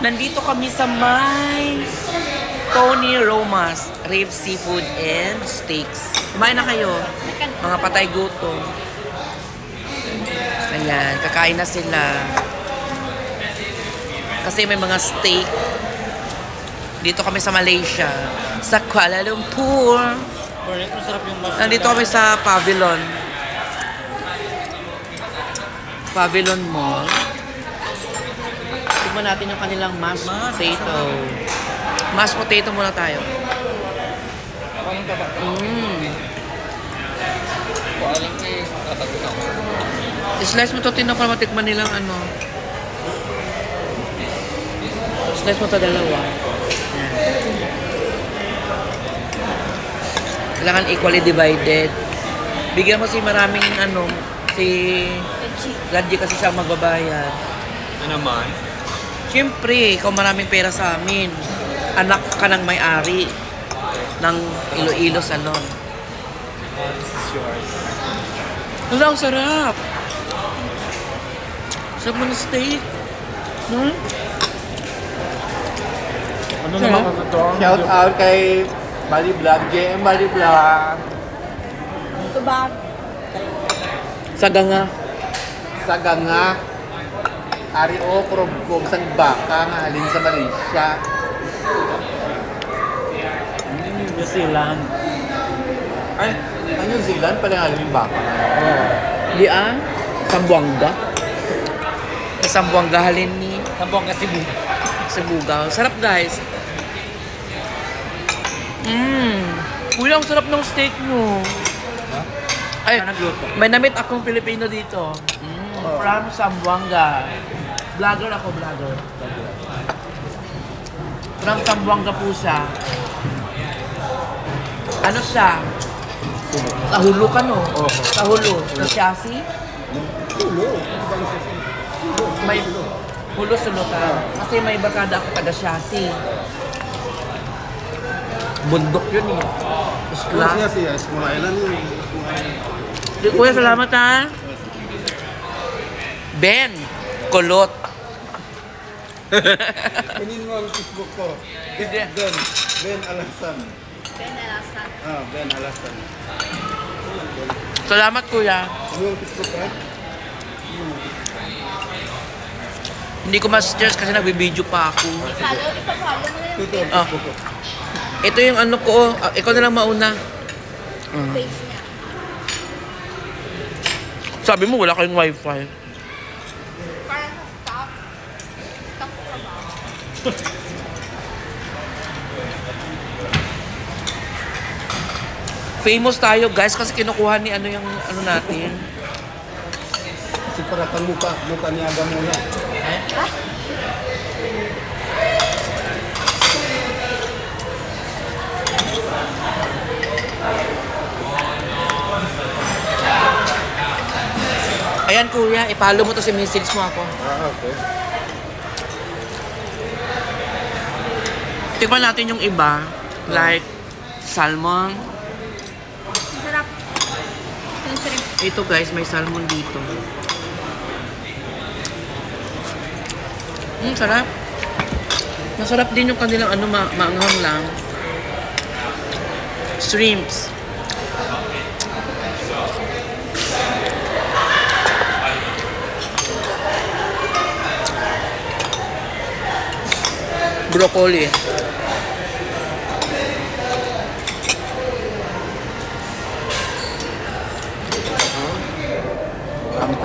Nandito kami sa may Tony Romas, rib seafood and steaks. Kumain na kayo, mga patay gutom. Ayan, kakain na sila. Kasi may mga steak. Dito kami sa Malaysia, sa Kuala Lumpur. Nandito kami sa Pavilion. Pavilion Mall. Tignan natin yung kanilang mashed potato. Mashed potato muna tayo. Slice mo to, Tino, para matikman nilang ano. Slice mo to dalawa. Yan. Kailangan equally divided. Bigyan mo si maraming ano, si Gadji kasi siya magbabayad. Ano naman? Siyempre, ikaw maraming pera sa amin. Anak ka ng may-ari ng Iloilo Salon. This is yours. Wala, ang sarap. Sarap mo na steak. Hmm? Ano naman kasi ito? Shout out kay Bali Vlog, JM Bali Vlog. Ito ba? Saganga. Saganga. Ari o Krobkog sang baka nga halin sa Malaysia. New Zealand. Ay, ang New Zealand pala nga halin yung baka. Di Sambuanga. Sa Sambuanga halin ni Sambong kasi bu. Cebugaw. Sarap, guys. Kuya, ang sarap ng steak mo. Ay, may namit akong Pilipino dito. From Sambuanga. Vlogger ako, vlogger. From Sambuanga po siya. Ano siya? Sa Hulo ka, no? Sa Hulo. Sa Siasi? May Hulo Sulutan. Kasi may barkada ako taga Siasi. Bundok yun eh. Isla. Small Island yun. Kuya, salamat ha. Ben Kulot. Kunin mo ang Facebook ko. Ben Alasan. Ben Alasan. Salamat, kuya. Ano yung Facebook ka? Hindi ko ma-stress kasi nagbibideo pa ako. Ipapalo mo na yung Ah, ito yung ano ko. Ikaw na lang mauna. face niya. Sabi mo, wala kayong wifi. Parang sa staff. Staff ka ba? Famous tayo, guys, kasi kinukuha ni ano yung ano natin. Kasi para kang mukha niya agad muna. Ayan, kuya, ipalo mo to si message mo ako. Okay. Tignan natin yung iba. Like, salmon. Sarap. Yung shrimp. Ito, guys, may salmon dito. Sarap. Masarap din yung kanilang ano, maanghang lang. Shrimps. Broccoli. Ang